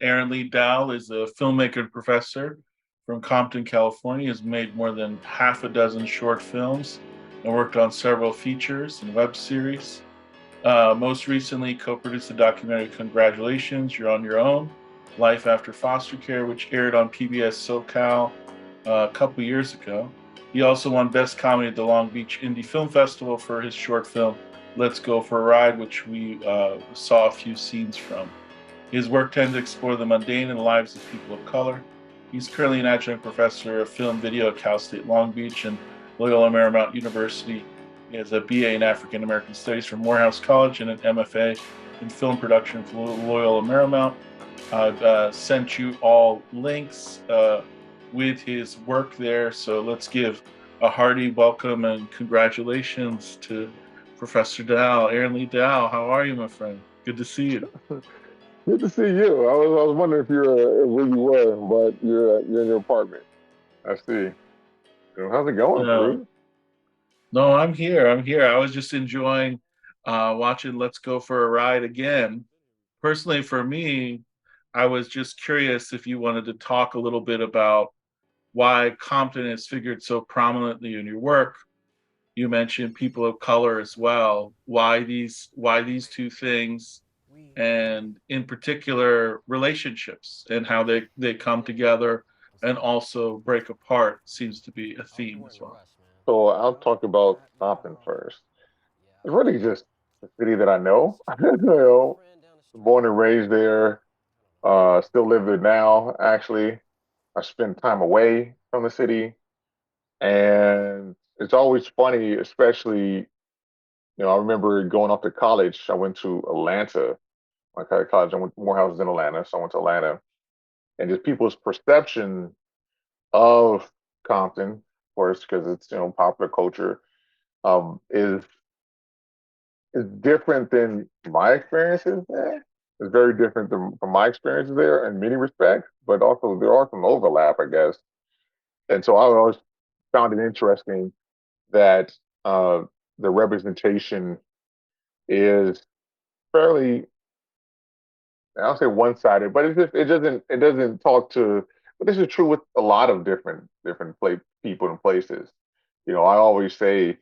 AARON Lee Dowell is a filmmaker and professor from Compton, California. He has made more than half a dozen short films and worked on several features and web series. Most recently, co-produced the documentary "Congratulations, You're on Your Own: Life After Foster Care," which aired on PBS SoCal a couple years ago. He also won Best Comedy at the Long Beach Indie Film Festival for his short film "Let's Go for a Ride," which we saw a few scenes from. His work tends to explore the mundane and the lives of people of color. He's currently an adjunct professor of film video at Cal State Long Beach and Loyola Marymount University. He has a BA in African American Studies from Morehouse College and an MFA in film production from Loyola Marymount. I've sent you all links with his work there. So let's give a hearty welcome and congratulations to Professor Dowell, AARON Lee Dowell. How are you, my friend? Good to see you. Good to see you. I was wondering if you're where you were, but you're in your apartment. I see. How's it going, Uh, Pirooz? no, I'm here. I'm here. I was just enjoying watching Let's Go for a Ride again. Personally, for me, I was just curious if you wanted to talk a little bit about why Compton is figured so prominently in your work. You mentioned people of color as well. Why these two things, and in particular relationships and how they come together and also break apart seems to be a theme as well. So I'll talk about Compton first. It's really just the city that I know. Born and raised there. Still live there now. Actually, I spend time away from the city, and it's always funny, especially I remember going off to college. I went to Atlanta. My college, I went Morehouse is in Atlanta, so I went to Atlanta, and just people's perception of Compton, of course, because it's popular culture, is different than my experiences there. It's very different from my experiences there in many respects, but also there are some overlap, I guess. And so I always found it interesting that uh, the representation is fairly, I don't say one-sided, but it doesn't talk to. But this is true with a lot of different people and places. I always say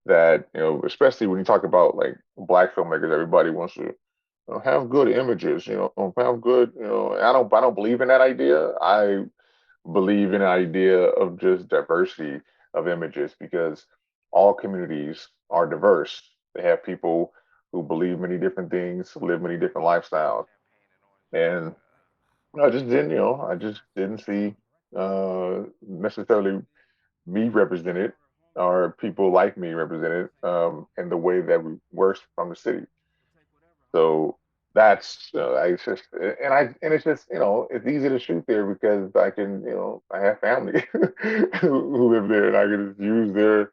that especially when you talk about like black filmmakers, everybody wants to have good images. Have good. I don't believe in that idea. I believe in the idea of just diversity of images because all communities are diverse. They have people who believe many different things, live many different lifestyles, and I just didn't see necessarily me represented or people like me represented in the way that we work from the city. So that's and it's just it's easy to shoot there because I have family who live there and I can just use their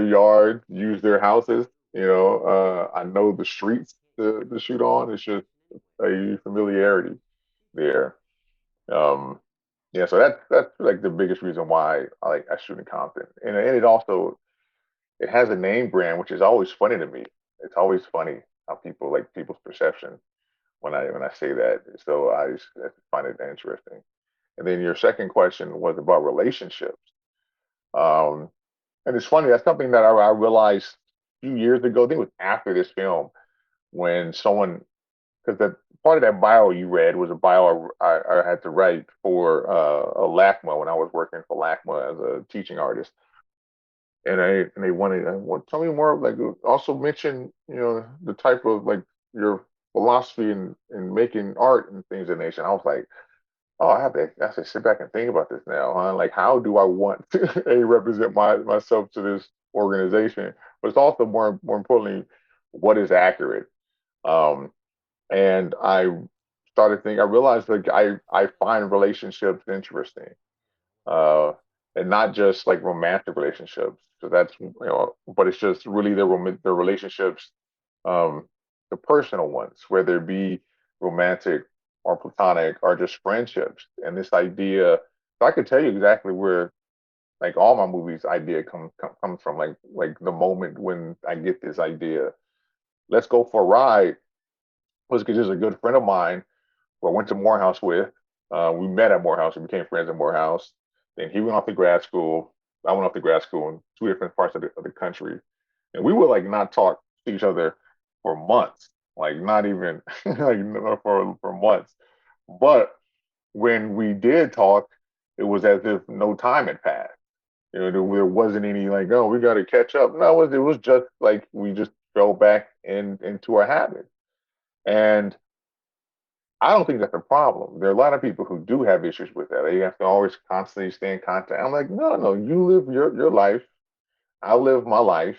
yards, use their houses. I know the streets to shoot on. It's just a familiarity there. Um, yeah, so that's like the biggest reason why I shoot in Compton, and it has a name brand, which is always funny to me. It's always funny how people's perception when I say that. So I find it interesting. And then your second question was about relationships. Um, and it's funny, that's something that I realized a few years ago. I think it was after this film when someone because that part of that bio you read was a bio I had to write for a LACMA when I was working for LACMA as a teaching artist, and they wanted tell me more like also mention the type of like your philosophy in making art and things of that nature. And I was like, oh, I have to sit back and think about this now, huh? Like, how do I want to represent myself to this organization? But it's also more importantly, what is accurate. Um, and I realized like I find relationships interesting, uh, and not just like romantic relationships. So but it's just really the relationships, um, the personal ones, whether it be romantic or platonic or just friendships. And this idea, so I could tell you exactly where like all my movies idea comes from, like the moment when I get this idea. Let's go for a ride was just a good friend of mine who I went to Morehouse with. We met at Morehouse. We became friends at Morehouse. Then he went off to grad school. I went off to grad school in two different parts of the country. And we would like not talk to each other for months, like not even like for months. But when we did talk, it was as if no time had passed. You know, there wasn't any like, oh, we got to catch up. No, it was just like we just fell back into our habits. And I don't think that's a problem. There are a lot of people who do have issues with that. They have to always constantly stay in contact. I'm like, no, no, you live your life. I live my life,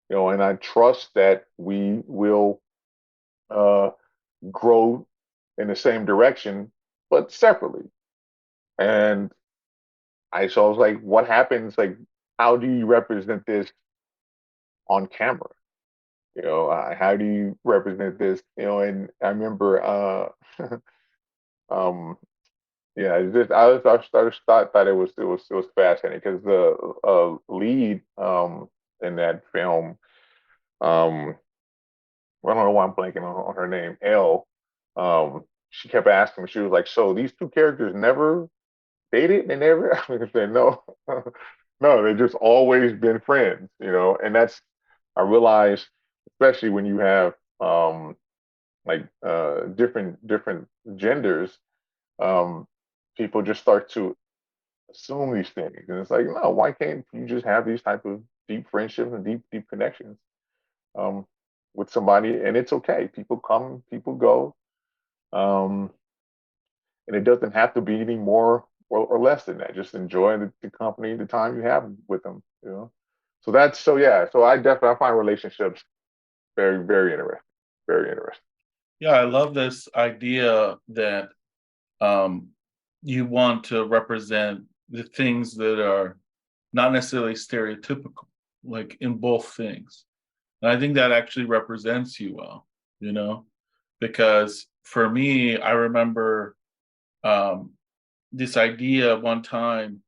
you know, and I trust that we will uh, grow in the same direction, but separately. And so I was like, what happens? Like, how do you represent this on camera? You know, how do you represent this? You know, and I remember, um, yeah, it's just I started thought it was fascinating because the lead in that film, um, I don't know why I'm blanking on her name, Elle. She kept asking me, she was like, "So these two characters never dated? They never?" I said, "No, no, they've just always been friends, you know." And that's I realized, especially when you have like different genders, um, people just start to assume these things, and it's like, no, why can't you just have these type of deep friendships and deep connections um, with somebody, and it's okay. People come, people go, um, and it doesn't have to be any more or less than that. Just enjoy the company, the time you have with them, you know. So yeah. So I find relationships very interesting, very interesting. Yeah, I love this idea that um, you want to represent the things that are not necessarily stereotypical, like in both things. And I think that actually represents you well, you know, because for me, I remember um, this idea one time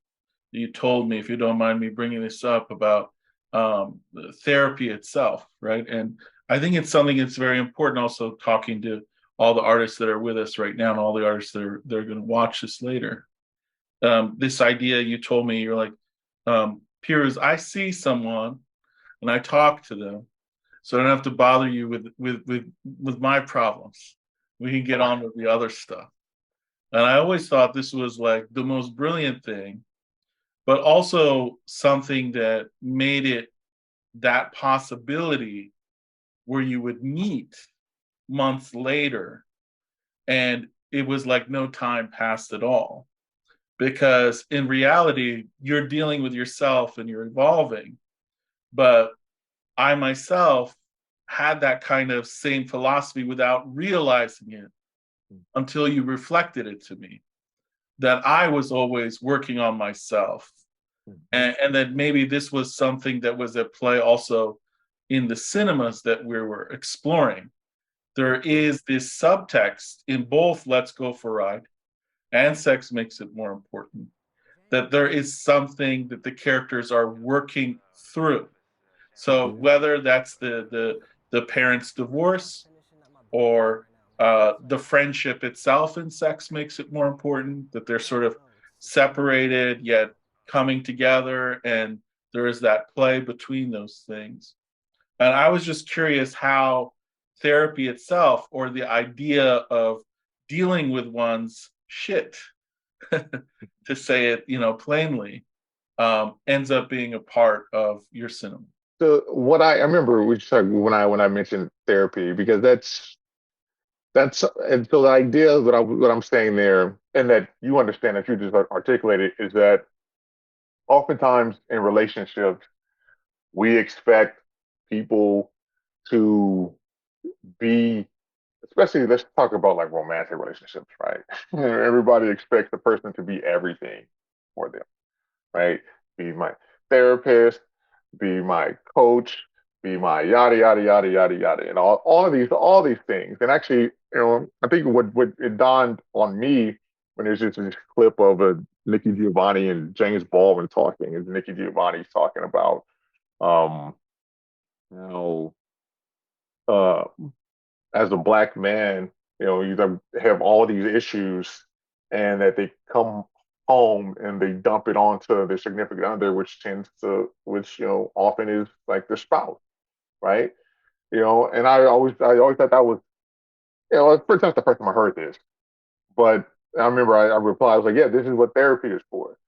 you told me, if you don't mind me bringing this up, about therapy itself, right? And I think it's something that's very important. Also, talking to all the artists that are with us right now and all the artists that are going to watch this later. This idea you told me, you're like, Pirooz, I see someone and I talk to them, so I don't have to bother you with my problems. We can get on with the other stuff. And I always thought this was like the most brilliant thing, but also something that made it that possibility where you would meet months later and it was like no time passed at all. Because in reality, you're dealing with yourself and you're evolving. But I myself had that kind of same philosophy without realizing it until you reflected it to me, that I was always working on myself. Mhm. And that maybe this was something that was at play also in the cinemas that we were exploring. There is this subtext in both Let's Go for a Ride and Sex Makes It More Important, that there is something that the characters are working through. So Mhm. whether that's the parents' divorce or the friendship itself in Sex Makes It More Important, that they're sort of separated yet coming together, and there is that play between those things. And I was just curious how therapy itself, or the idea of dealing with one's shit, to say it, plainly, ends up being a part of your cinema. So what I remember we talked when I mentioned therapy because that's and so the idea of what I'm saying there and that you understand that you just articulated is that oftentimes in relationships we expect people to be, especially let's talk about like romantic relationships, right? Everybody expects the person to be everything for them, right? Be my therapist, be my coach, be my yada yada yada yada yada, and all these things. And actually, I think what it dawned on me when there's just this clip of a Nikki Giovanni and James Baldwin talking, is Nikki Giovanni's talking about um, you know, uh, as a black man, you have all these issues, and that they come home and they dump it onto their significant other, which often is like their spouse, right? And I always thought that was, first time the first time I heard this, but I remember I replied, I was like, yeah, this is what therapy is for,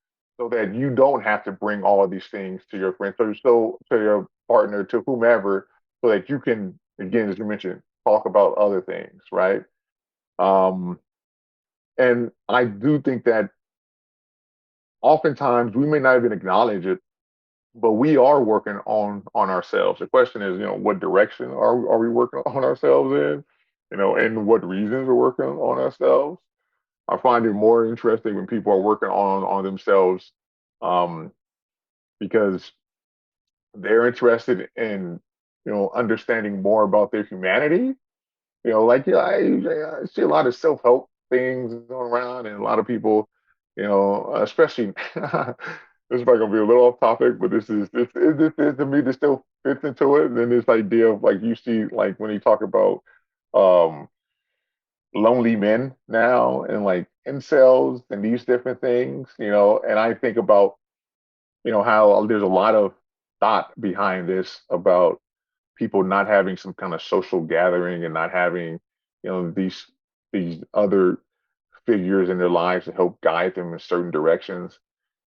so that you don't have to bring all of these things to your friends, so to your partner, to whomever, so that you can, again, as you mentioned, talk about other things, right? Um, and I do think that oftentimes we may not even acknowledge it, but we are working on ourselves. The question is, what direction are we working on ourselves in, and what reasons we're working on ourselves. I find it more interesting when people are working on themselves, um, because they're interested in understanding more about their humanity. Like, I see a lot of self help things going around, and a lot of people, especially this is probably gonna be a little off topic, but this to me, this still fits into it. And then this idea of, like, you see, like, when you talk about um lonely men now, and like incels and these different things, and I think about how there's a lot of thought behind this about people not having some kind of social gathering, and not having these other figures in their lives to help guide them in certain directions,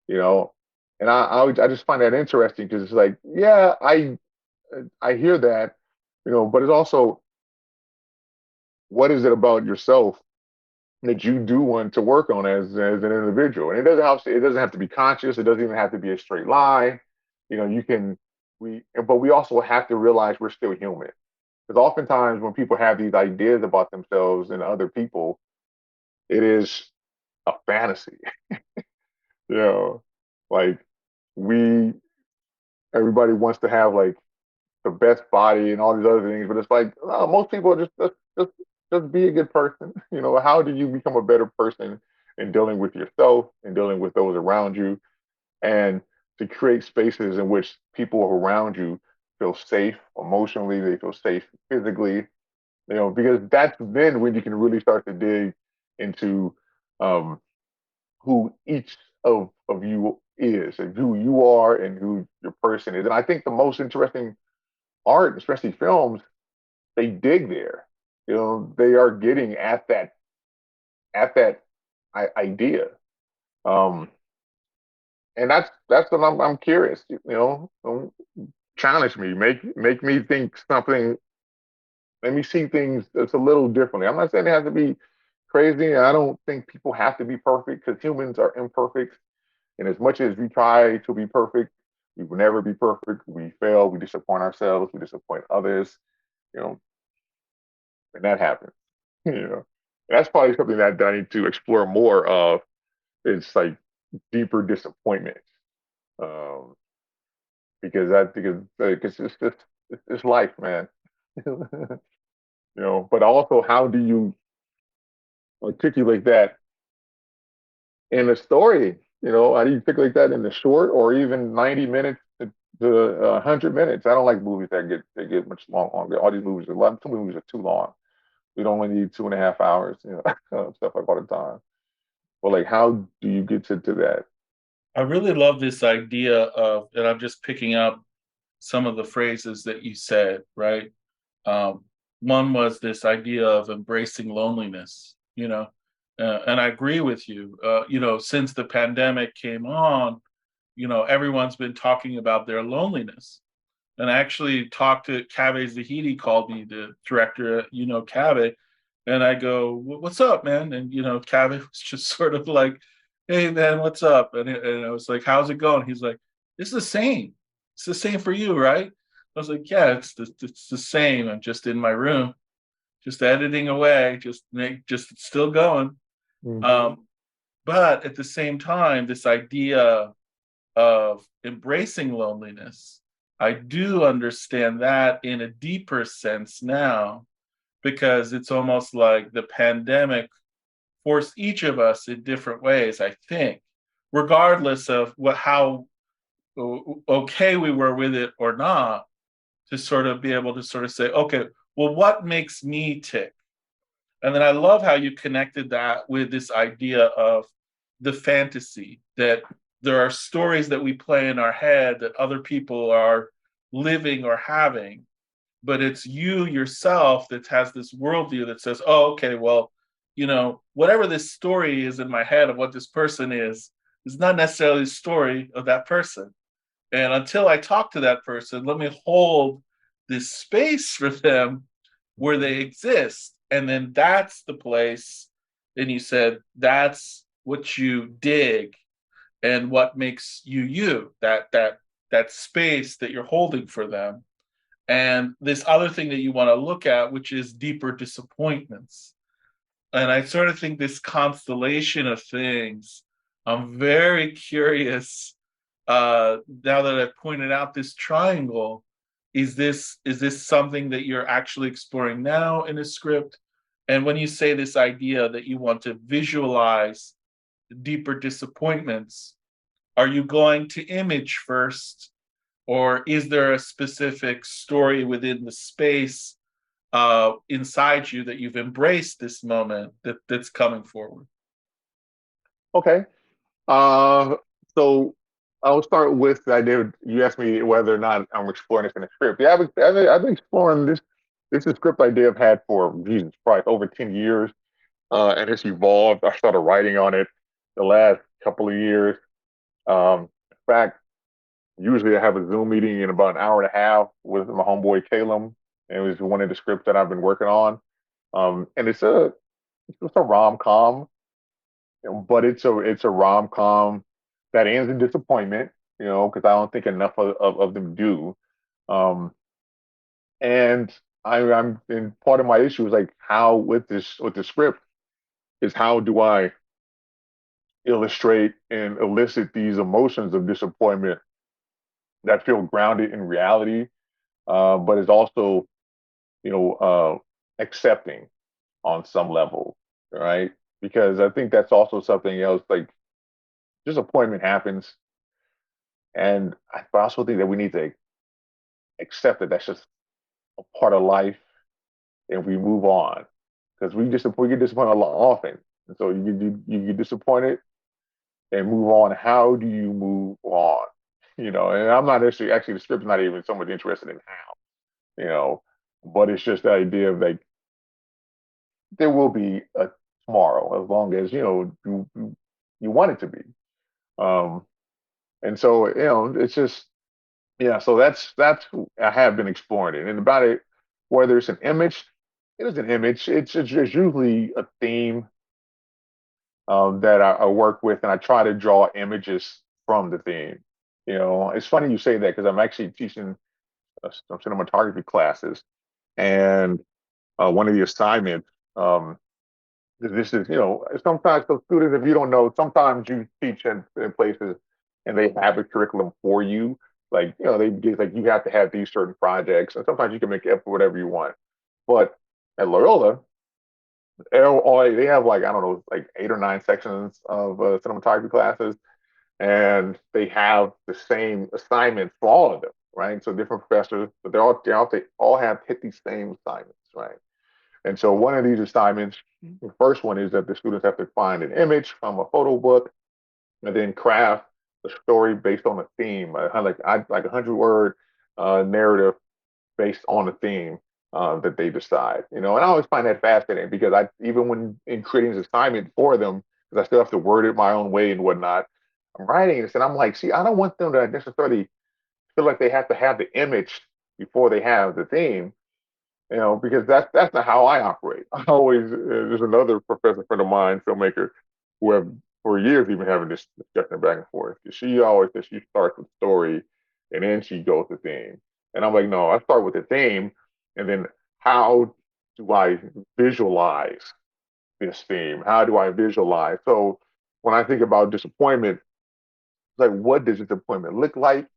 you know. And I just find that interesting, because it's like, yeah, I hear that, but it's also, what is it about yourself that you do want to work on as an individual? And it doesn't have to be conscious. It doesn't even have to be a straight lie. You can but we also have to realize we're still human, because oftentimes when people have these ideas about themselves and other people, it is a fantasy. you know, like, we everybody wants to have, like, the best body and all these other things, but it's like, no, most people are just be a good person. How do you become a better person in dealing with yourself and dealing with those around you, and to create spaces in which people around you feel safe emotionally, they feel safe physically, because that's then when you can really start to dig into um, who each of you is, and who you are, and who your person is. And I think the most interesting art, especially films, they dig there. They are getting at that idea. Um, and that's what I'm curious. Challenge me, make me think something. Let me see things that's a little differently. I'm not saying it has to be crazy. I don't think people have to be perfect, because humans are imperfect. And as much as we try to be perfect, we will never be perfect. We fail. We disappoint ourselves. We disappoint others. You know, and that happens. You know, and that's probably something that I need to explore more of. It's like deeper disappointment, um, because it's life, man. But also, how do you articulate that in a story? How do you articulate that in the short, or even 90 minutes to 100 minutes? I don't like movies that get much longer. All these movies, some movies are too long. We don't only need 2.5 hours, stuff like all the time. But, like, how do you get to that? I really love this idea of, and I'm just picking up some of the phrases that you said, right? Um, One was this idea of embracing loneliness, and I agree with you. Since the pandemic came on, everyone's been talking about their loneliness. And I actually talked to Kaveh Zahidi, called me, the director, Kaveh, and I go, "What's up, man?" And Kaveh was just sort of like, "Hey, man, what's up?" And I was like, "How's it going?" He's like, "It's the same. It's the same for you, right?" I was like, "Yeah, it's the same. I'm just in my room, just editing away, just still going." Hmm. Um, but at the same time, this idea of embracing loneliness, I do understand that in a deeper sense now, because it's almost like the pandemic forced each of us in different ways, I think, regardless of how okay we were with it or not, to sort of be able to sort of say, okay, well, what makes me tick? And then I love how you connected that with this idea of the fantasy that there are stories that we play in our head that other people are living or having, but it's you yourself that has this worldview that says, oh, okay, well, whatever this story is in my head of what this person is not necessarily the story of that person. And until I talk to that person, let me hold this space for them where they exist. And then that's the place. And you said that's what you dig and what makes you you, that space that you're holding for them. And this other thing that you want to look at, which is deeper disappointments. And I sort of think this constellation of things, I'm very curious now that I've pointed out this triangle. Is this something that you're actually exploring now in a script? And when you say this idea that you want to visualize deeper disappointments, are you going to image first, or is there a specific story within the space inside you that you've embraced this moment that's coming forward? Okay. Uh, so I'll start with the idea. You asked me whether or not I'm exploring this in the script. Yeah, I've been exploring this. This is a script idea I've had for Jesus Christ over 10 years, and it's evolved. I started writing on it the last couple of years. In fact, usually I have a Zoom meeting in about an hour and a half with my homeboy Caleb, and it was one of the scripts that I've been working on. And it's a rom com, but it's a rom com that ends in disappointment, because I don't think enough of them do. Um, and I'm and part of my issue is like how with the script is how do I illustrate and elicit these emotions of disappointment that feel grounded in reality, but is also accepting on some level, right? Because I think that's also something else. Like disappointment happens, and I also think that we need to accept that that's just a part of life, and we move on because we get disappointed a lot often, and so you get disappointed and move on. How do you move on? And I'm not actually the script's not even so much interested in how, you know, but it's just the idea of like there will be a tomorrow as long as you want it to be. Um, and so it's just yeah. So that's I have been exploring it and about it. Whether it's an image, it is an image. It's usually a theme that I work with, and I try to draw images from the theme. It's funny you say that because I'm actually teaching some cinematography classes, and one of the assignments. This is, sometimes those students, if you don't know, sometimes you teach in places and they have a curriculum for you. Like, they get like you have to have these certain projects, and sometimes you can make it for whatever you want. But at Loyola, they have like, I don't know, like 8 or 9 sections of cinematography classes, and they have the same assignments for all of them, right? So different professors, but they all have hit these same assignments, right? And so one of these assignments, the first one is that the students have to find an image from a photo book and then craft a story based on a theme, like 100-word narrative based on a theme that they decide. And I always find that fascinating because I even when in creating this assignment for them, because I still have to word it my own way and whatnot. I'm writing this and I'm like, see, I don't want them to necessarily feel like they have to have the image before they have the theme, because that's not how I operate. I always there's another professor friend of mine, filmmaker, who have for years even having this discussion back and forth. She always says she starts with story and then she goes to theme, and I'm like, no, I start with the theme, and then how do I visualize this theme? How do I visualize? So when I think about disappointment, it's like what does disappointment look like?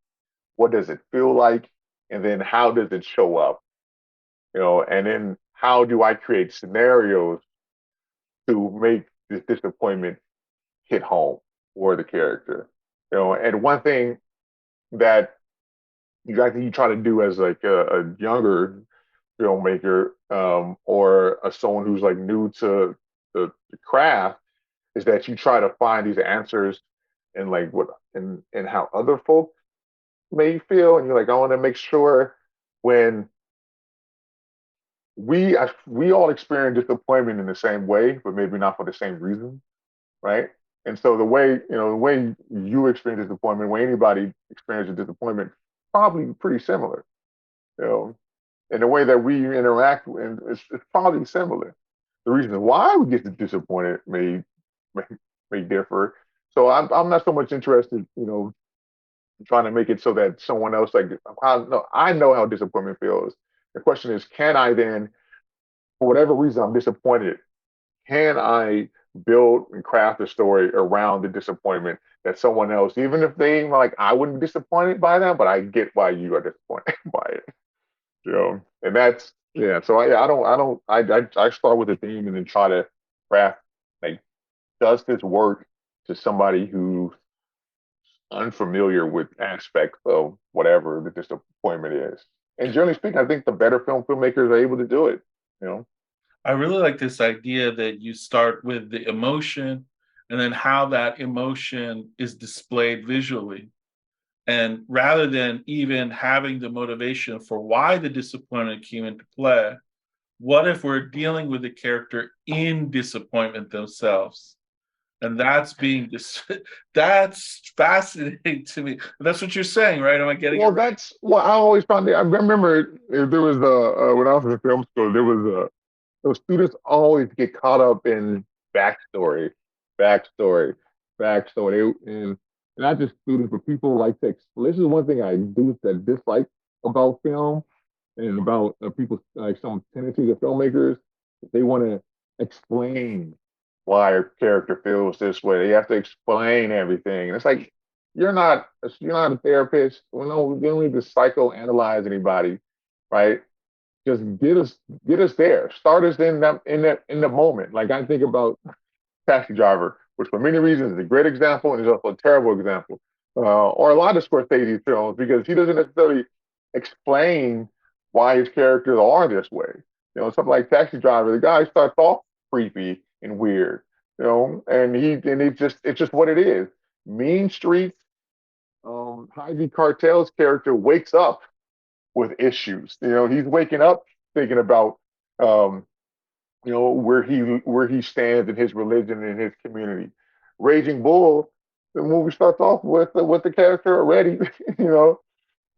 What does it feel like? And then how does it show up? And then how do I create scenarios to make this disappointment hit home for the character? And one thing that you try to do as like a younger filmmaker, or someone who's like new to the craft, is that you try to find these answers in like what in how other folk may feel, and you're like, I want to make sure when we all experience disappointment in the same way, but maybe not for the same reason, right? And so the way you experience disappointment, when anybody experiences disappointment, probably pretty similar, you know. And the way that we interact, and it's probably similar. The reason why we get disappointed may, may differ. So I'm not so much interested, trying to make it so that someone else like I know how disappointment feels. The question is, can I then, for whatever reason I'm disappointed, can I build and craft a story around the disappointment that someone else, even if they like, I wouldn't be disappointed by that, but I get why you are disappointed by it. And that's yeah. So I start with a theme and then try to craft, like, does this work to somebody who's unfamiliar with aspects of whatever the disappointment is. And generally speaking, I think the better filmmakers are able to do it. You know, I really like this idea that you start with the emotion and then how that emotion is displayed visually. And rather than even having the motivation for why the disappointment came into play, what if we're dealing with the character in disappointment themselves? And that's being that's fascinating to me. That's what you're saying, right? Am I getting it well, right? that's what I always found. I remember there was when I was in film school, there was those students always get caught up in backstory, backstory, backstory. And not just students, but people like to. This is one thing I do that dislike about film and about people, like some tendencies of filmmakers. They want to explain why a character feels this way. They have to explain everything. And it's like, you're not a therapist. We don't need to psychoanalyze anybody, right? Just get us there. Start us in the moment. Like, I think about Taxi Driver, which for many reasons is a great example and is also a terrible example. Or a lot of Scorsese films, because he doesn't necessarily explain why his characters are this way. Something like Taxi Driver, the guy starts off creepy and weird, and it's just what it is. Mean Streets, Harvey Cartel's character wakes up with issues. He's waking up thinking about um, where he stands in his religion and his community. Raging Bull, the movie starts off with the character already, you know,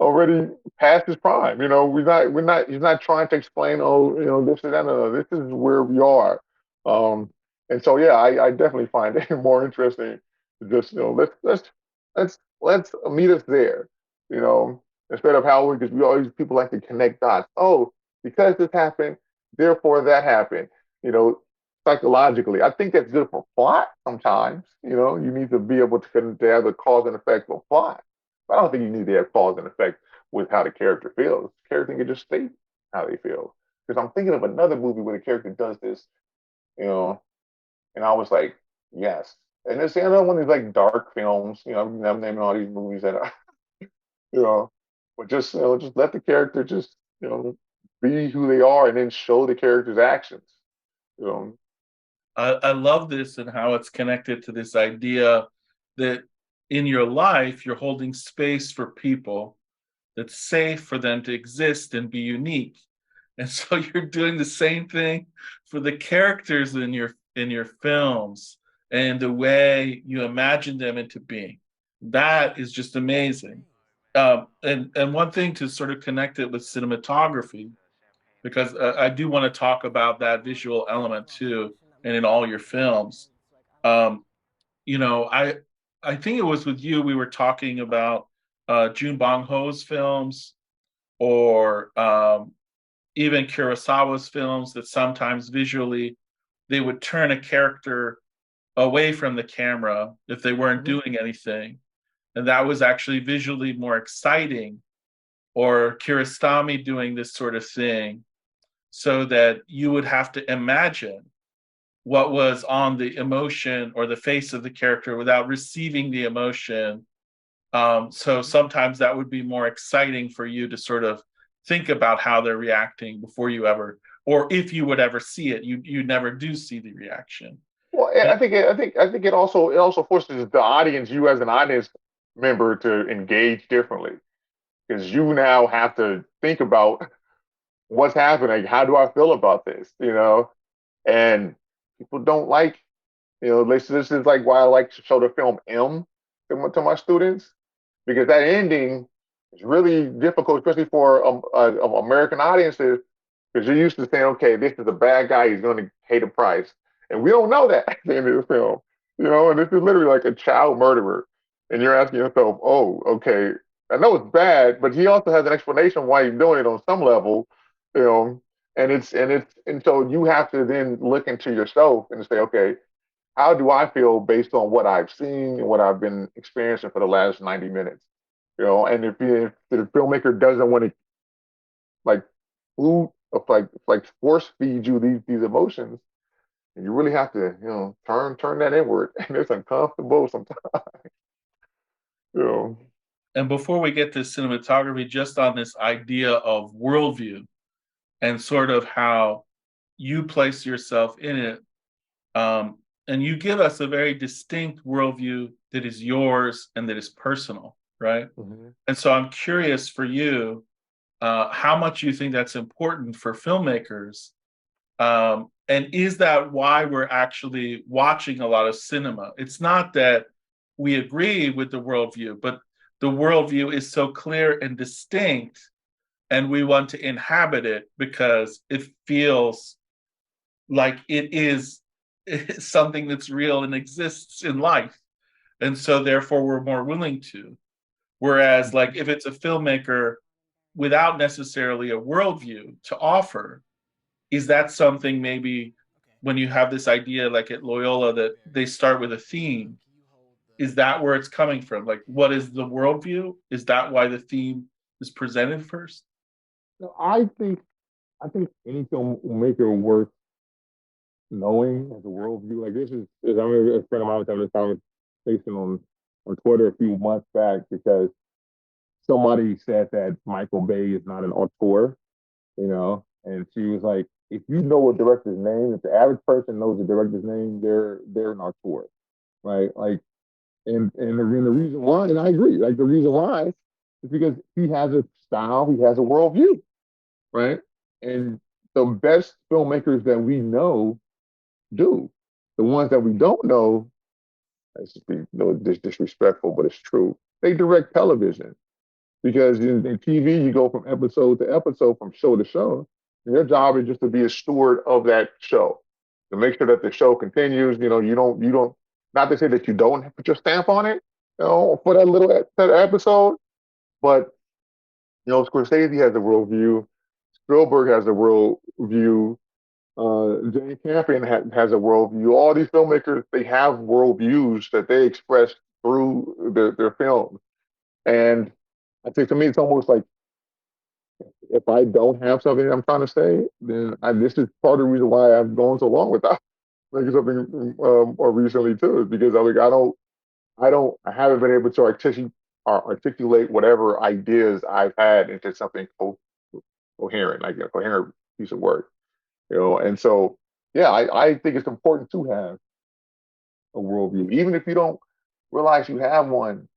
already past his prime. He's not trying to explain, oh, this is that, no, this is where we are. Um, and so yeah, I definitely find it more interesting to just, let's meet us there, you know, instead of how because we always people like to connect dots. Oh, because this happened, therefore that happened. You know, psychologically, I think that's good for plot sometimes. You need to be able to have a cause and effect for plot. But I don't think you need to have cause and effect with how the character feels. The character can just state how they feel. Because I'm thinking of another movie where the character does this, you know, and I was like, yes. And there's the other one is like dark films. I'm naming all these movies that are, you know, but just let the character just, be who they are and then show the character's actions. You know, I love this and how it's connected to this idea that in your life, you're holding space for people that's safe for them to exist and be unique. And so you're doing the same thing for the characters in your films and the way you imagine them into being. That is just amazing. And one thing to sort of connect it with cinematography, because I do want to talk about that visual element too, and in all your films. Um, I think it was with you we were talking about Jun Bong Ho's films or even Kurosawa's films that sometimes visually they would turn a character away from the camera if they weren't mm-hmm. doing anything. And that was actually visually more exciting, or Kiarostami doing this sort of thing, so that you would have to imagine what was on the emotion or the face of the character without receiving the emotion. So sometimes that would be more exciting for you to sort of think about how they're reacting before you ever, or if you would ever see it, you never do see the reaction. Well, And I think it also forces the audience, you as an audience member, to engage differently because you now have to think about what's happening. How do I feel about this? You know, and people don't like, you know, this is like why I like to show the film M to my students because that ending is really difficult, especially for American audiences, because you're used to saying, okay, this is a bad guy, he's going to pay the price, and we don't know that at the end of the film, you know, and this is literally like a child murderer, and you're asking yourself, oh, okay, I know it's bad, but he also has an explanation why he's doing it on some level, you know, and so you have to then look into yourself and say, okay, how do I feel based on what I've seen and what I've been experiencing for the last 90 minutes? You know, and if the filmmaker doesn't want to like food like force feed you these emotions, and you really have to, you know, turn that inward. And it's uncomfortable sometimes, you know. and before we get to cinematography, just on this idea of worldview and sort of how you place yourself in it, um, and you give us a very distinct worldview that is yours and that is personal, right? Mm-hmm. And so I'm curious for you, how much you think that's important for filmmakers. And is that why we're actually watching a lot of cinema? It's not that we agree with the worldview, but the worldview is so clear and distinct, and we want to inhabit it because it feels like it is something that's real and exists in life. And so, therefore, we're more willing to. Whereas, like, if it's a filmmaker without necessarily a worldview to offer, is that something maybe when you have this idea like at Loyola that they start with a theme, is that where it's coming from? Like, what is the worldview? Is that why the theme is presented first? So I think any filmmaker worth knowing as a worldview, like this is I remember a friend of mine was having this conversation on Twitter a few months back because somebody said that Michael Bay is not an auteur, you know, and she was like, if you know a director's name, if the average person knows the director's name, they're an auteur, right? Like, and the reason why, and I agree, like the reason why is because he has a style, he has a worldview, right? And the best filmmakers that we know do. The ones that we don't know, that's just be disrespectful, but it's true. They direct television because in TV you go from episode to episode, from show to show. And their job is just to be a steward of that show, to make sure that the show continues. You know, you don't. Not to say that you don't put your stamp on it, you know, for that episode, but you know, Scorsese has a worldview, Spielberg has a worldview, Jane Campion has a worldview. All these filmmakers, they have worldviews that they express through their films. And I think to me, it's almost like if I don't have something I'm trying to say, then this is part of the reason why I've gone so long without making something more recently too, is because I haven't been able to articulate whatever ideas I've had into something coherent, like a coherent piece of work, you know. And so, yeah, I think it's important to have a worldview, even if you don't realize you have one.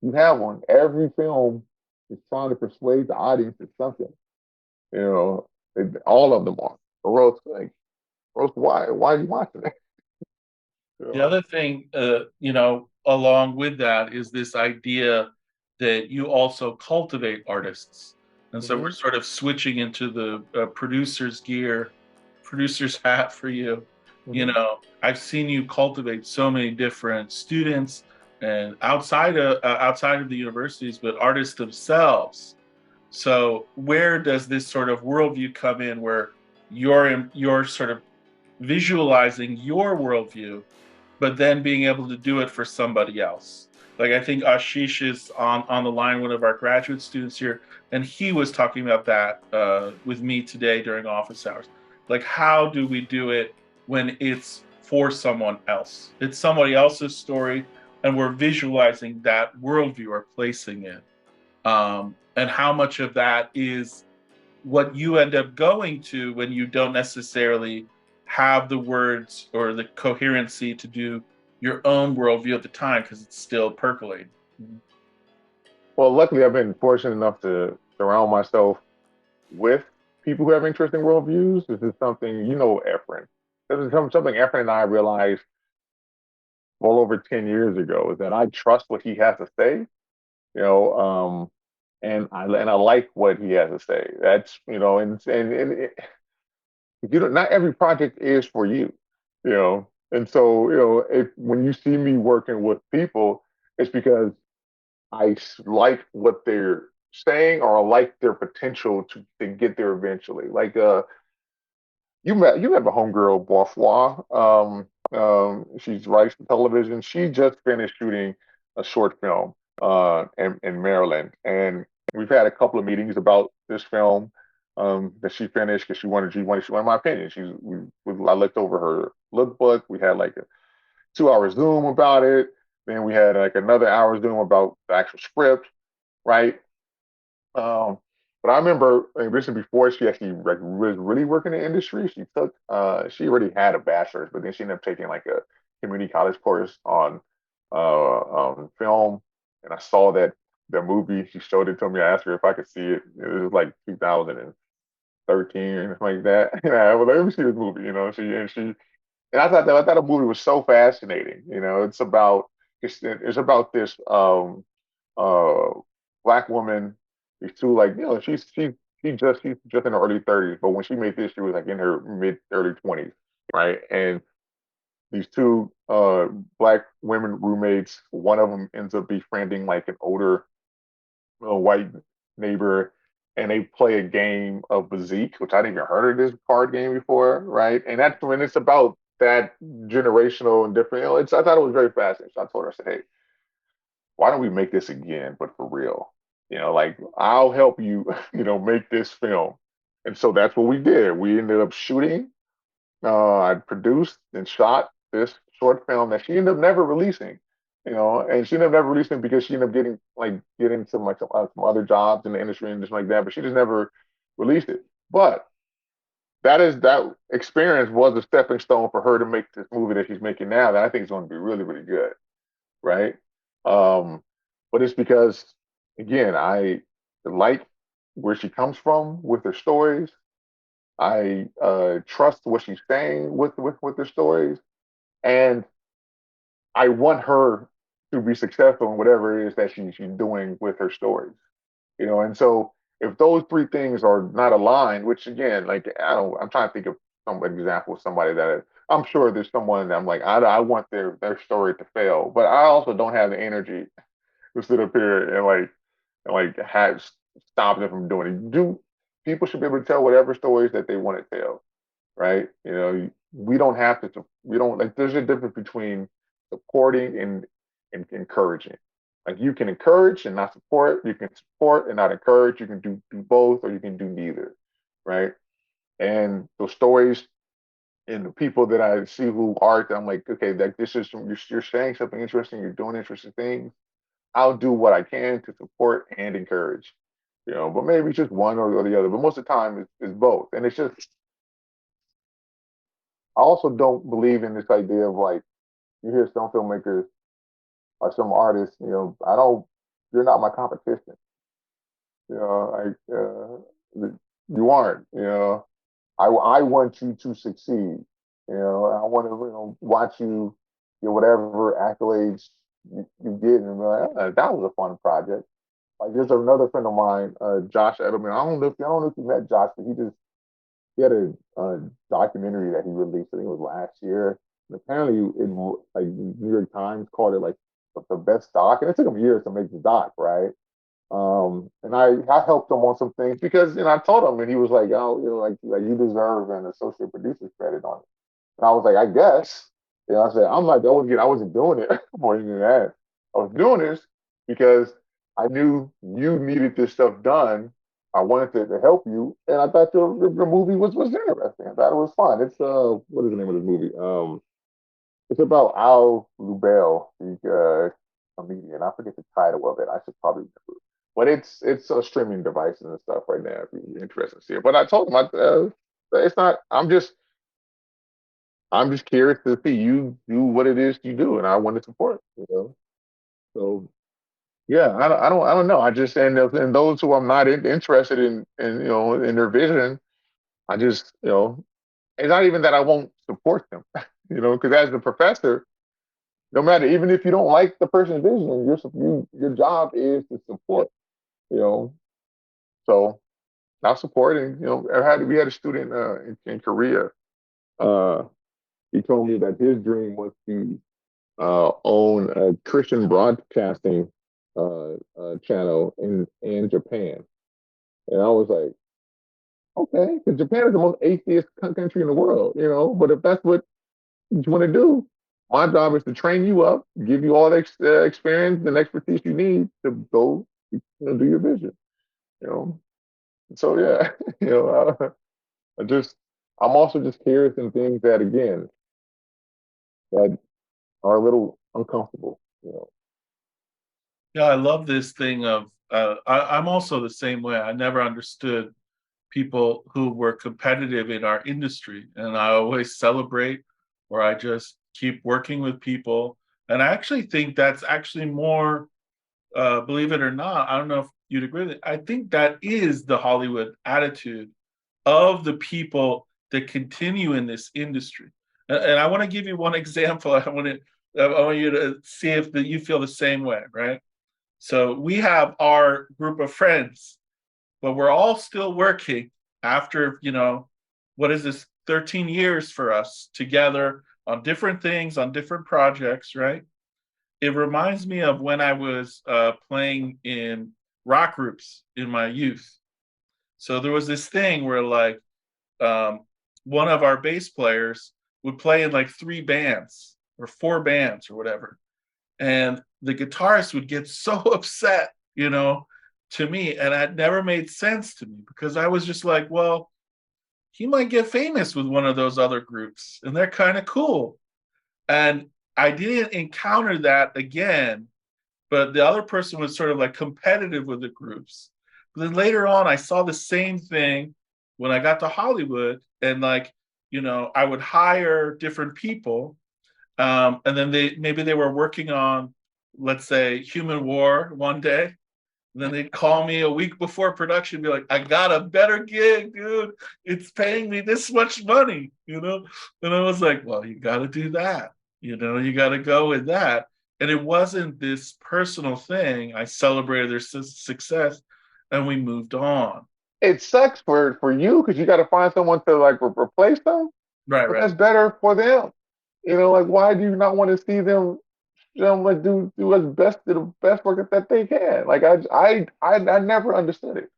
You have one. Every film is trying to persuade the audience of something. You know, all of them are. Or else, like, or else why are you watching it? You The know? other thing, along with that is this idea that you also cultivate artists. And so we're Mm-hmm. sort of switching into the producer's gear, producer's hat for you. Mm-hmm. I've seen you cultivate so many different students and outside of the universities, but artists themselves. So where does this sort of worldview come in, where you're sort of visualizing your worldview, but then being able to do it for somebody else? Like, I think Ashish is on the line, one of our graduate students here, and he was talking about that with me today during office hours. Like, how do we do it when it's for someone else? It's somebody else's story, and we're visualizing that worldview or placing it. and how much of that is what you end up going to when you don't necessarily have the words or the coherency to do your own worldview at the time because it's still percolating. Well, luckily, I've been fortunate enough to surround myself with people who have interesting worldviews. This is something, Efren. This is something Efren and I realized well over 10 years ago, is that I trust what he has to say, you know, and I like what he has to say. That's, and not every project is for you, And so, if when you see me working with people, it's because like what they're saying, or I like their potential to get there eventually. Like you have a homegirl, Bourgeois. She's writes for television. She just finished shooting a short film in Maryland, and we've had a couple of meetings about this film that she finished because she wanted my opinion. I looked over her lookbook. We had like a 2 hour Zoom about it. Then we had like another hour Zoom about the actual script, right? Um, but I remember recently, before she actually like was really working in the industry, she already had a bachelor's, but then she ended up taking like a community college course on film. And I saw that the movie. She showed it to me. I asked her if I could see it. It was like 2013 or something like that. And I was like, let me see this movie. And I thought the movie was so fascinating. It's about this uh black woman. These two, like, she's just in her early 30s, but when she made this, she was like in her mid early 20s, right? And these two black women roommates, one of them ends up befriending like an older white neighbor, and they play a game of Bezique, which I'd even heard of this card game before, right? And that's when it's about that generational and different. I thought it was very fascinating. So I told her, I said, hey, why don't we make this again, but for real? Like, I'll help you, make this film. And so that's what we did. We ended up shooting. I produced and shot this short film that she ended up never releasing. And she ended up never releasing because she ended up getting some other jobs in the industry and just like that. But she just never released it. But that experience was a stepping stone for her to make this movie that she's making now, that I think is going to be really, really good, right? Um, but it's because, again, I like where she comes from with her stories. I trust what she's saying with her stories, and I want her to be successful in whatever it is that she's doing with her stories. And so if those three things are not aligned, which again, like, I'm trying to think of some example of somebody that I'm sure there's someone that I'm like, I want their story to fail, but I also don't have the energy to sit up here and have stop them from doing it. People should be able to tell whatever stories that they want to tell, right? We don't have to. We don't like. There's a difference between supporting and encouraging. Like, you can encourage and not support. You can support and not encourage. You can do both, or you can do neither, right? And those stories and the people that I see who are, I'm like, okay, that this is you're saying something interesting. You're doing interesting things. I'll do what I can to support and encourage. But maybe it's just one or the other. But most of the time, it's both. And it's just, I also don't believe in this idea of like, you hear some filmmakers or some artists, I don't, you're not my competition. Like, you aren't, I want you to succeed. I want to, watch you get whatever accolades you get and be like, that was a fun project. Like, there's another friend of mine, Josh Edelman. I don't know if you met Josh, but he had a documentary that he released. I think it was last year. And apparently, like, New York Times called it like the best doc, and it took him years to make the doc, right? And I helped him on some things because, I told him, and he was like, oh, like you deserve an associate producer's credit on it. And I was like, I guess. I said, I wasn't doing it for any of that. I was doing this because I knew you needed this stuff done. I wanted to help you, and I thought the movie was interesting. I thought it was fun. It's what is the name of the movie? It's about Al Lubell, the comedian. I forget the title of it. I should probably remember. but it's a streaming devices and stuff right now if you're interested to see it. But I told him it's not. I'm just curious to see you do what it is you do, and I want to support. So yeah, I don't know. I just and those who I'm not interested in in their vision, I just it's not even that I won't support them, because as the professor, no matter even if you don't like the person's vision, your job is to support. You know, so I'll support. And we had a student in Korea. Uh, he told me that his dream was to own a Christian broadcasting channel in Japan, and I was like, okay, because Japan is the most atheist country in the world, But if that's what you want to do, my job is to train you up, give you all the experience and expertise you need to go, do your vision, you know. So yeah, you know, I just I'm also just curious in things that again that are a little uncomfortable. Yeah, I love this thing of I'm also the same way. I never understood people who were competitive in our industry, and I always celebrate, or I just keep working with people. And I actually think that's actually more, believe it or not, I don't know if you'd agree with it. I think that is the Hollywood attitude of the people that continue in this industry. And I want to give you one example. I want you to see if you feel the same way, right? So we have our group of friends, but we're all still working after, what is this, 13 years for us together on different things, on different projects, right? It reminds me of when I was playing in rock groups in my youth. So there was this thing where, like, um, one of our bass players would play in like three bands or four bands or whatever. And the guitarist would get so upset, to me. And that never made sense to me because I was just like, well, he might get famous with one of those other groups and they're kind of cool. And I didn't encounter that again, but the other person was sort of like competitive with the groups. But then later on, I saw the same thing when I got to Hollywood, and like, I would hire different people, and then maybe they were working on, let's say, Human War one day. And then they'd call me a week before production, and be like, "I got a better gig, dude. It's paying me this much money." And I was like, "Well, you got to do that. You got to go with that." And it wasn't this personal thing. I celebrated their success, and we moved on. It sucks for you because you got to find someone to like replace them, Right, but right. that's better for them. Like why do you not want to see them? Like do as best do the best work that they can. Like I never understood it.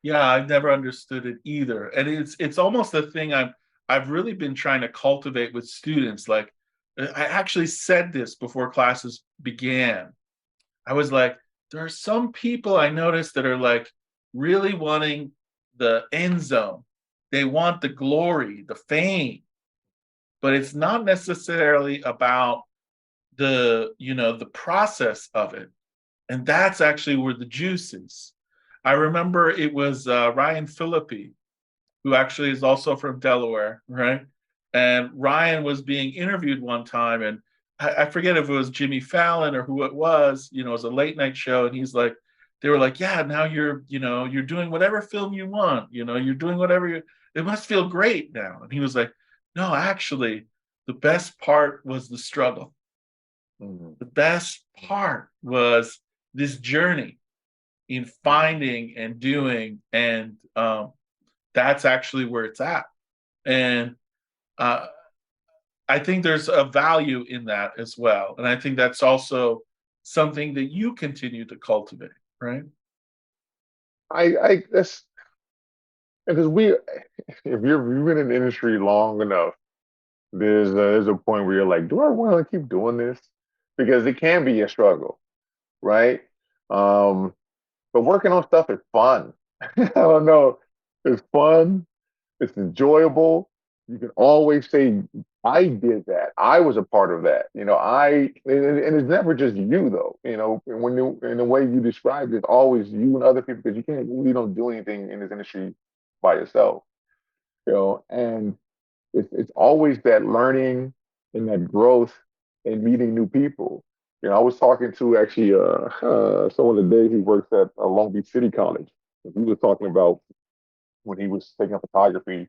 Yeah, I've never understood it either. And it's almost a thing I've really been trying to cultivate with students. Like, I actually said this before classes began. I was like, there are some people I noticed that are like really wanting the end zone. They want the glory, the fame, but it's not necessarily about the process of it. And that's actually where the juice is. I remember it was Ryan Phillippe, who actually is also from Delaware, right? And Ryan was being interviewed one time, and I forget if it was Jimmy Fallon or who it was. It was a late night show, and they were like, "Yeah, now you're doing whatever film you want. You're doing whatever you. It must feel great now." And he was like, "No, actually, the best part was the struggle. Mhm. The best part was this journey in finding and doing, and that's actually where it's at." And uh, I think there's a value in that as well. And I think that's also something that you continue to cultivate, right? I that's because if you've been in the industry long enough, there's a point where you're like, do I want to keep doing this? Because it can be a struggle, right? Um, but working on stuff is fun. I don't know. It's fun. It's enjoyable. You can always say I did that. I was a part of that. And it's never just you though. When in the way you described it, it's always you and other people because you can't really don't do anything in this industry by yourself. And it's always that learning and that growth and meeting new people. I was talking to actually someone today who works at Long Beach City College. We were talking about when he was taking up photography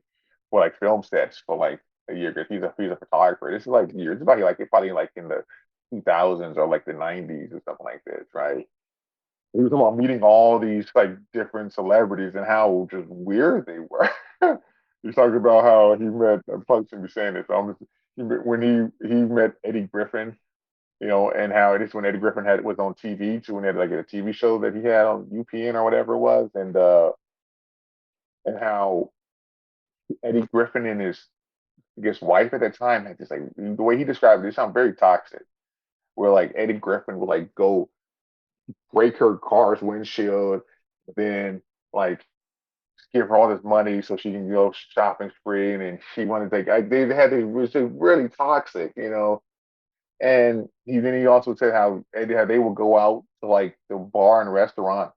for like film sets for like a year because he's a photographer. This is like years. It's like probably like in the 2000s or like the 90s or something like this, right? He was talking about meeting all these like different celebrities and how just weird they were. He's talking about how he met. I probably shouldn't be saying this. When he met Eddie Griffin, and how it is when Eddie Griffin was on TV too, when he had like a TV show that he had on UPN or whatever it was, and how Eddie Griffin and his I guess wife at that time had this like the way he described it, it sounded very toxic. Where like Eddie Griffin would like go break her car's windshield, then like give her all this money so she can go shopping spree, and then she wanted to take. They had this, it was just really toxic. And then he also said how they would go out to like the bar and restaurant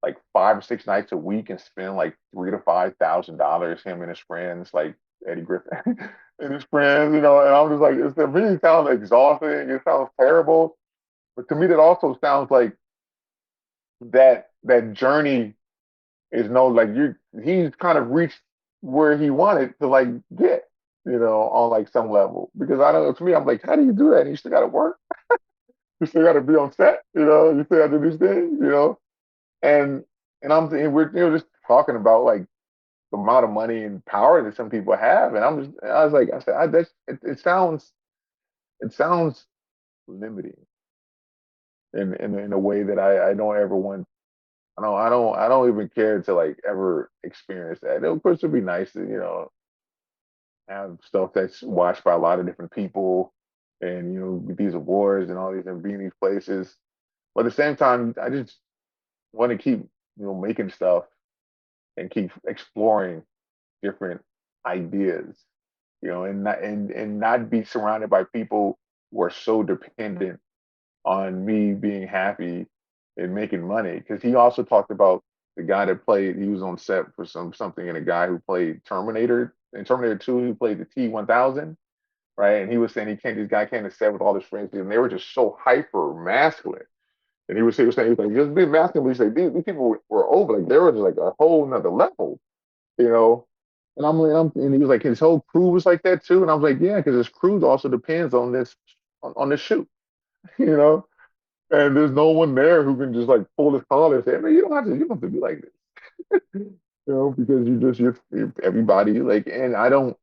like 5 or 6 nights a week and spend like $3,000 to $5,000. Him and his friends, like Eddie Griffin and his friends. And I'm just like, it really sounds exhausting. It sounds terrible, but to me, that also sounds like that journey is no like you. He's kind of reached where he wanted to like get, on like some level. Because I don't know, to me, I'm like, how do you do that? And you still got to work. You still got to be on set. You still got to do these things. And and we're just talking about like the amount of money and power that some people have, and I was like, I said, it sounds limiting in a way that I don't ever want. I don't even care to like ever experience that. Of course, it'd be nice to have stuff that's watched by a lot of different people, and with these awards and all these and being these places. But at the same time, I just want to keep making stuff and keep exploring different ideas, and not be surrounded by people who are so dependent on me being happy and making money. Because he also talked about the guy that played. He was on set for something, and a guy who played Terminator in Terminator 2, who played the T-1000, right? And he was saying this guy came to set with all his friends, and they were just so hyper masculine. And he was like, just be masculine. But he said these people were over, like they were just like a whole nother level, you know. And he was like, his whole crew was like that too. And I was like, yeah, because his crew also depends on this shoot, you know. And there's no one there who can just like pull his collar and say, man, you don't have to be like this, because you're everybody like. And I don't.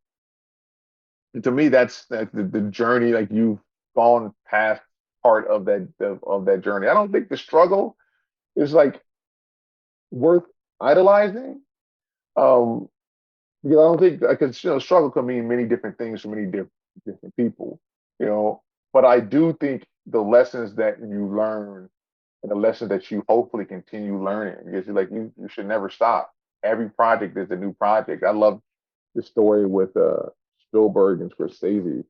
To me, that's the journey. Like you've gone past part of that journey. I don't think the struggle is like worth idolizing. Um, because I don't think because struggle can mean many different things for many different people, you know. But I do think the lessons that you learn and the lessons that you hopefully continue learning because you should never stop. Every project is a new project. I love the story with Spielberg and Scorsese.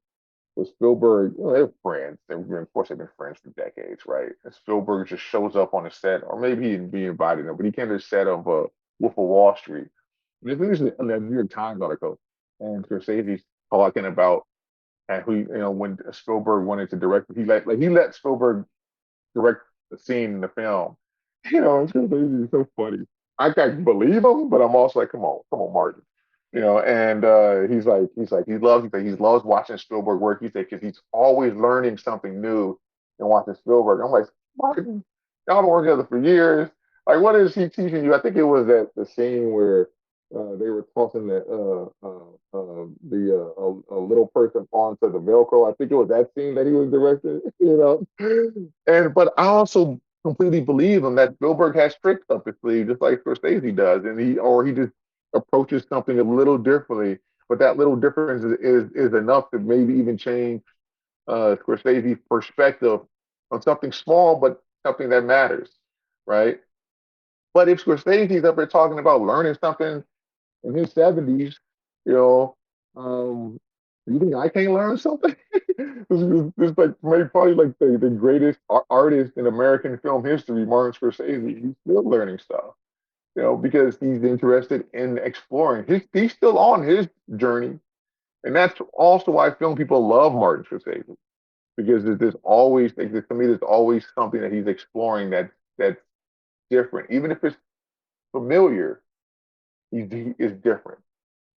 With Spielberg, they're friends. Of course, they've been friends for decades, right? And Spielberg just shows up on the set, or maybe he didn't be invited, but he came to the set of Wolf of Wall Street. This is a New York Times article, and Scorsese's talking about and who when Spielberg wanted to direct, he let Spielberg direct the scene in the film. It's so funny. I can't believe him, but I'm also like, come on, Martin. And he loves watching Spielberg work. He said because he's always learning something new and watching Spielberg. I'm like, Martin, y'all been working together for years. Like, what is he teaching you? I think it was at the scene where they were tossing a little person onto the Velcro. I think it was that scene that he was directing. And but I also completely believe him that Spielberg has tricks up his sleeve, just like Scorsese does, and he just approaches something a little differently. But that little difference is enough to maybe even change Scorsese's perspective on something small, but something that matters, right? But if Scorsese's up there talking about learning something in his 70s, you know, um, You think I can't learn something? This like maybe probably like the greatest artist in American film history, Martin Scorsese. He's still learning stuff, because he's interested in exploring. He's still on his journey, and that's also why film people love Martin Scorsese because there's always like, to me there's always something that he's exploring that's different, even if it's familiar. He is different,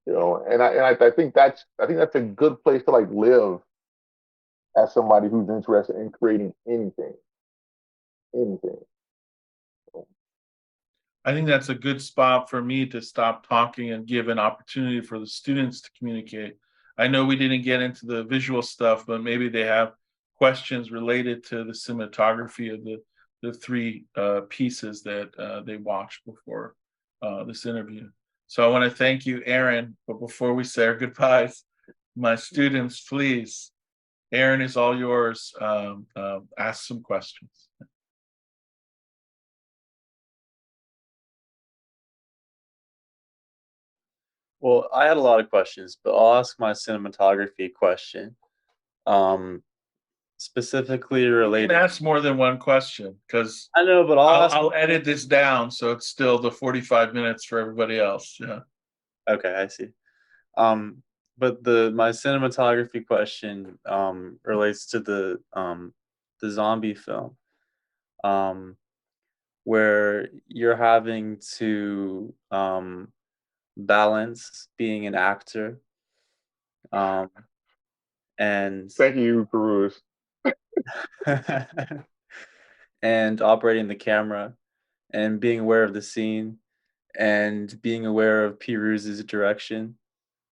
and I think that's a good place to like live as somebody who's interested in creating anything. I think that's a good spot for me to stop talking and give an opportunity for the students to communicate. I know we didn't get into the visual stuff, but maybe they have questions related to the cinematography of the three pieces that they watched before this interview. So I want to thank you, Aaron. But before we say our goodbyes, my students, please, Aaron is all yours. Ask some questions. Well, I had a lot of questions, but I'll ask my cinematography question. Um, Specifically You can related. ask more than one question because I know, but I'll edit this down so it's still the 45 minutes for everybody else. Yeah. Okay, I see. Um, but my cinematography question relates to the zombie film, um, where you're having to balance being an actor, um, and Thank you, Pirooz. and operating the camera and being aware of the scene and being aware of Pirouz's direction,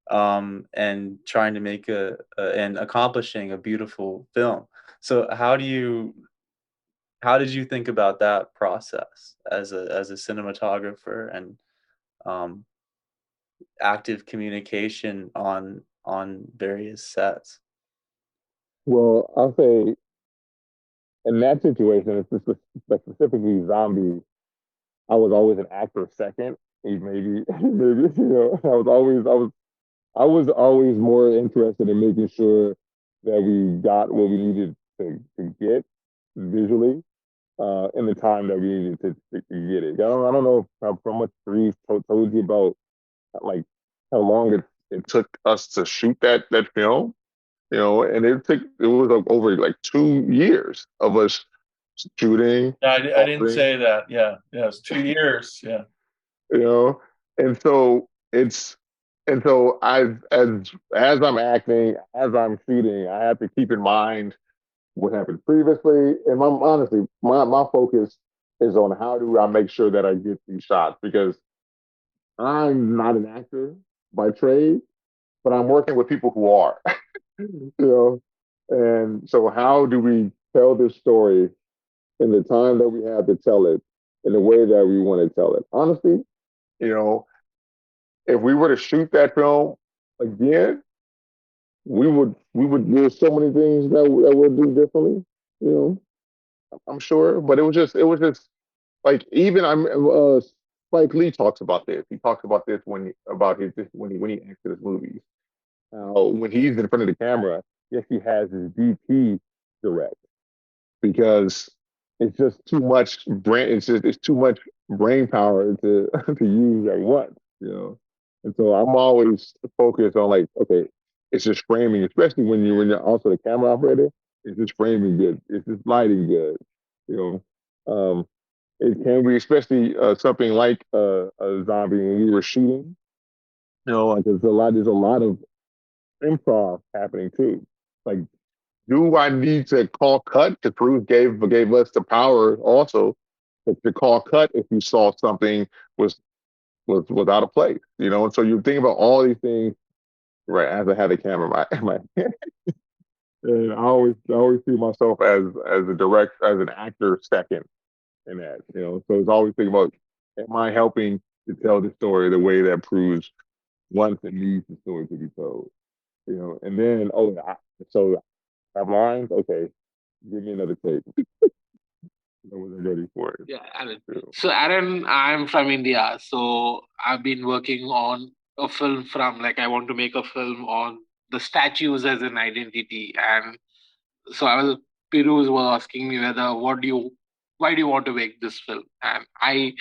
and trying to make and accomplishing a beautiful film. So how did you think about that process as a cinematographer and um, active communication on various sets? Well, I'll say in that situation, like specifically zombies, I was always an actor second. Maybe, maybe, I was always more interested in making sure that we got what we needed to get visually in the time that we needed to get it. I don't know how much Reeve told you about like how long it took us to shoot that film, and it was like over like 2 years of us shooting, No, I didn't recording, say that. Yeah. Yeah. It's 2 years. Yeah. you know, and so it's and so as I'm acting, as I'm shooting, I have to keep in mind what happened previously, and honestly, my focus is on how do I make sure that I get these shots because I'm not an actor by trade, but I'm working with people who are, you know, and so how do we tell this story in the time that we have to tell it in the way that we want to tell it? Honestly, you know, if we were to shoot that film again, we would do so many things that we'll do differently, you know. I'm sure, but it was just like even I'm Spike Lee talks about this. He talks about this about his when he acted his movies. When he's in front of the camera, yes, he has his DP direct because it's just too much brain. It's too much brain power to to use at once. And so I'm always focused on like, okay, it's just framing, especially when you're also the camera operator. It's just framing good. It's just lighting good. You um, it can be especially something like a zombie when we were shooting. Like there's a lot of improv happening too. Like, do I need to call cut? Because Cruz gave us the power also to call cut if you saw something was was out of place. And so you think about all these things right as I had the camera in my and I always see myself as a direct as an actor second in that. So it's always thinking about, am I helping to tell the story the way that Cruz wants and needs the story to be told? And then so I have lines. Okay, give me another take. I wasn't ready for it. Yeah, Aaron. So, Aaron, I'm from India. So, I've been working on a film from like I want to make a film on the statues as an identity. And so Pirooz was asking me why do you want to make this film? And I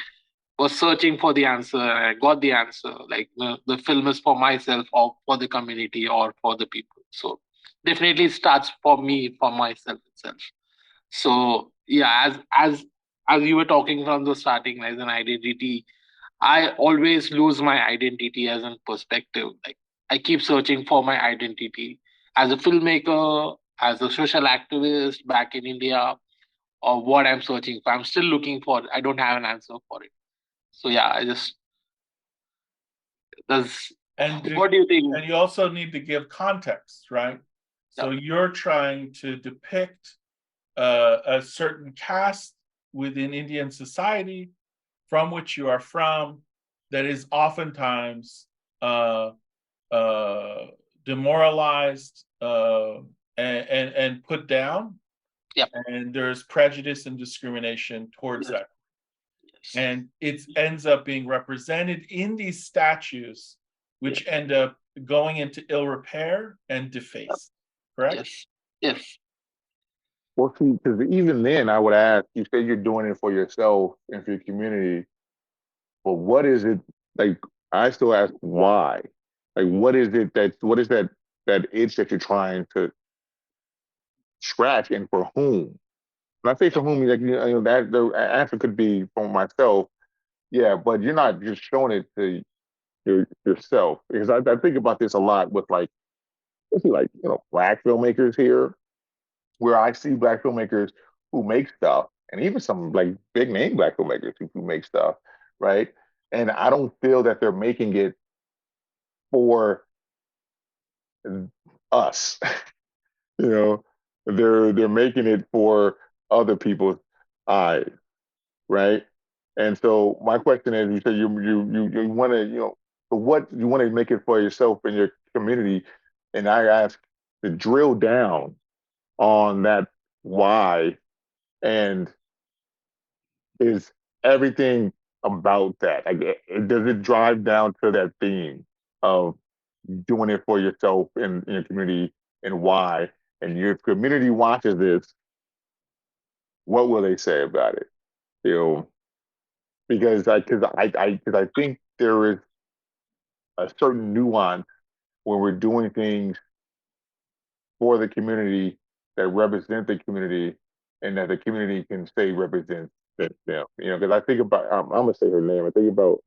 was searching for the answer, and I got the answer. Like the film is for myself, or for the community, or for the people. So definitely it starts for me, for myself itself. So yeah, as you were talking from the starting as an identity, I always lose my identity as a perspective. Like I keep searching for my identity as a filmmaker, as a social activist back in India, or what I'm searching for. I'm still looking for it. I don't have an answer for it. So yeah, I just does. What do you think? And you also need to give context, right? So you're trying to depict a certain caste within Indian society from which you are from that is oftentimes demoralized and put down. Yep. And there's prejudice and discrimination towards that. Yes. And it ends up being represented in these statues, which end up going into ill repair and defaced. Correct? Yes. Yes. Well, see, because even then, I would ask, you say you're doing it for yourself and for your community, but what is it, like, I still ask why? Like, what is that itch that you're trying to scratch, and for whom? When I say for whom, like, that the answer could be for myself, yeah, but you're not just showing it to yourself. Because I think about this a lot with, like, especially, like, Black filmmakers here, where I see Black filmmakers who make stuff, and even some, like, big name Black filmmakers who make stuff, right? And I don't feel that they're making it for us. They're making it for other people's eyes, right? And so my question is, you say you want to, but what you want to make it for yourself and your community, and I ask to drill down on that why, and is everything about that? Like, does it drive down to that theme of doing it for yourself and your community, and why? And your community watches this, what will they say about it? Because I think there is a certain nuance when we're doing things for the community that represent the community, and that the community can say represents them. Because I think about, I'm gonna say her name. I think about,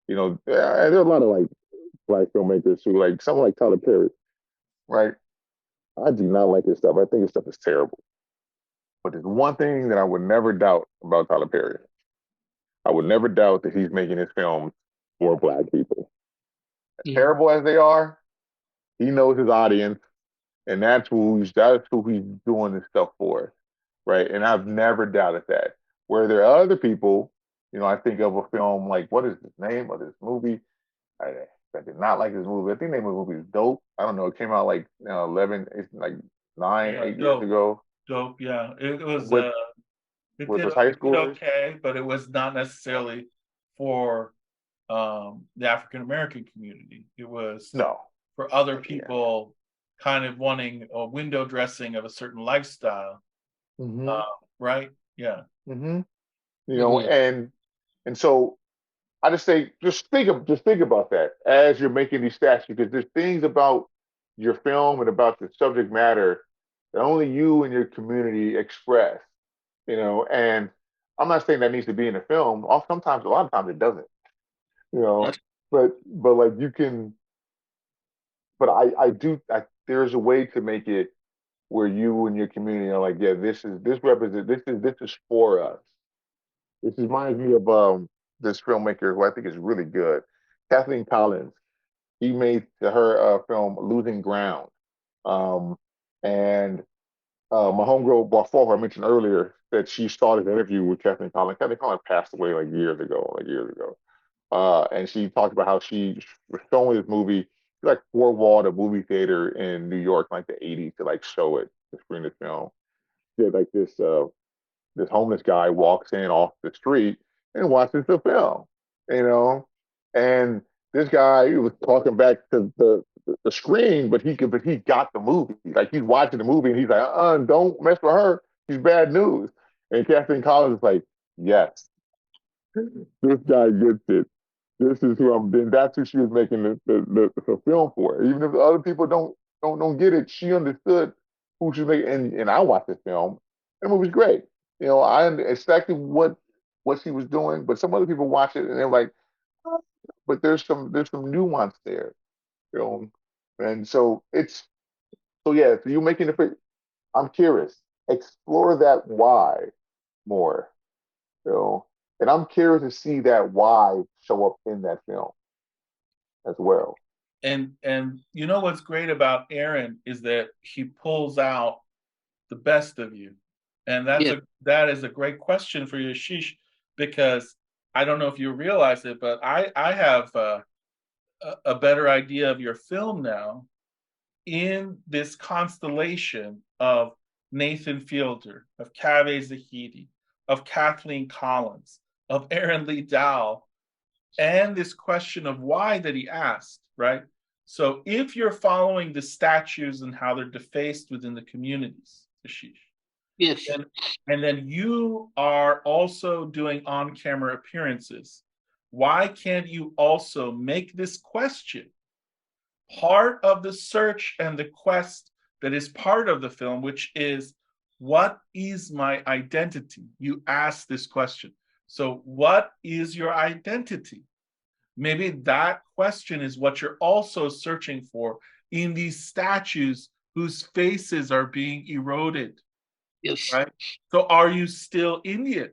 there are a lot of, like, Black filmmakers who, like, someone like Tyler Perry, right? I do not like his stuff. I think his stuff is terrible. But there's one thing that I would never doubt about Tyler Perry. I would never doubt that he's making his films for Black people. As terrible as they are, he knows his audience, and that's who he's doing this stuff for, right? And I've never doubted that. Where there are other people, I think of a film like, what is the name of this movie? I did not like this movie. I think the name of the movie is Dope. I don't know. It came out like 8 years ago. Dope, yeah. It was it did high school okay, but it was not necessarily for the African American community. It was for other people kind of wanting a window dressing of a certain lifestyle. Right? Yeah. And so I just say, just think about that as you're making these stats, because there's things about your film and about the subject matter that only you and your community express, and I'm not saying that needs to be in a film. A lot of times it doesn't, but like you can, but there's a way to make it where you and your community are like, yeah, this is for us. This reminds me of this filmmaker who I think is really good, Kathleen Collins. He made her film Losing Ground, and my homegirl before her, I mentioned earlier that she started an interview with Kathleen Collins. Kathleen Collins passed away like years ago. And she talked about how she was showing this movie. She, like, four-walled a movie theater in New York in, like, the 80s to, like, show it, to screen this film. She had, like, this homeless guy walks in off the street and watches the film, and this guy, he was talking back to the screen, but he got the movie. Like he's watching the movie and he's like, don't mess with her. She's bad news. And Kathleen Collins is like, yes, this guy gets it. This is who I'm. Then that's who she was making the film for. Even if the other people don't get it, she understood who she was making. And I watched this film. The movie's great. You know, I exactly what she was doing, but some other people watch it and they're like, "Oh," but there's some nuance there. You know, and so it's so yeah. So you making the. I'm curious. Explore that why more. You know, and I'm curious to see that why show up in that film as well. And you know what's great about AARON is that he pulls out the best of you. And Yeah. that is a great question for you, Ashish, because I don't know if you realize it, but I have a better idea of your film now in this constellation of Nathan Fielder, of Kaveh Zahidi, of Kathleen Collins, of AARON Lee Dowell, and this question of why that he asked, right? So if you're following the statues and how they're defaced within the communities, Ashish, Yes. and then you are also doing on-camera appearances, why can't you also make this question part of the search and the quest that is part of the film, which is, what is my identity? You ask this question. So what is your identity? Maybe that question is what you're also searching for in these statues whose faces are being eroded, Yes. right? So are you still Indian?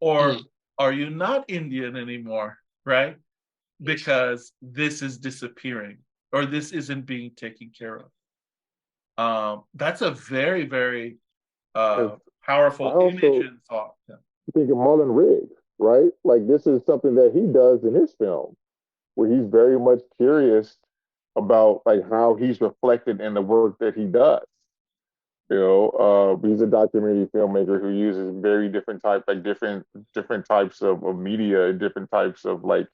Or Mm. are you not Indian anymore, right? Because this is disappearing or this isn't being taken care of. That's a very, very Because I powerful image also and thought. Yeah. think of Marlon Riggs, right? Like this is something that he does in his film, where he's very much curious about like how he's reflected in the work that he does. You know, he's a documentary filmmaker who uses very different type, like different types of media, different types of like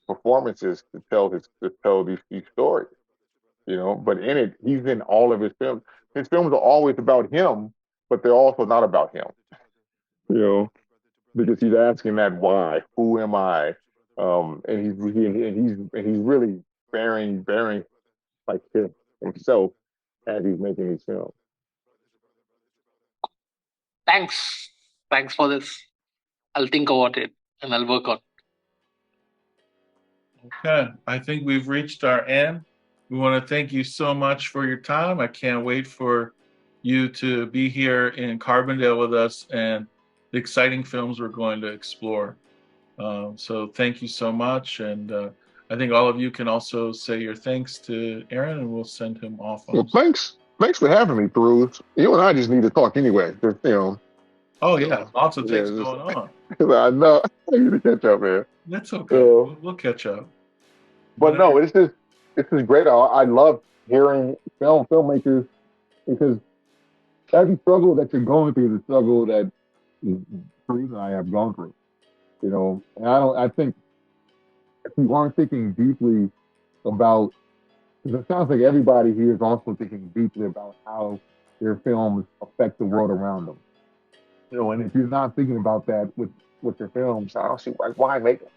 performances to tell these stories. You know, but in it, he's in all of his films. His films are always about him, but they're also not about him. You know, because he's asking that why, who am I? And he's really bearing like himself as he's making these films. Thanks. Thanks for this. I'll think about it and I'll work on. Okay, I think we've reached our end. We want to thank you so much for your time. I can't wait for you to be here in Carbondale with us and the exciting films we're going to explore. So thank you so much. And I think all of you can also say your thanks to AARON and we'll send him off. Well, thanks for having me, Pirooz. You and I just need to talk anyway. Just, Oh, yeah, lots of things yeah, going on. I know. I need to catch up, man. That's okay. We'll catch up. But no, it's just great. I love hearing filmmakers because every struggle that you're going through is a struggle that Pirooz and I have gone through. You know, and I think if we weren't thinking deeply about, because it sounds like everybody here is also thinking deeply about how their films affect the world around them. You know, and if you're not thinking about that with your films, I don't see why make them.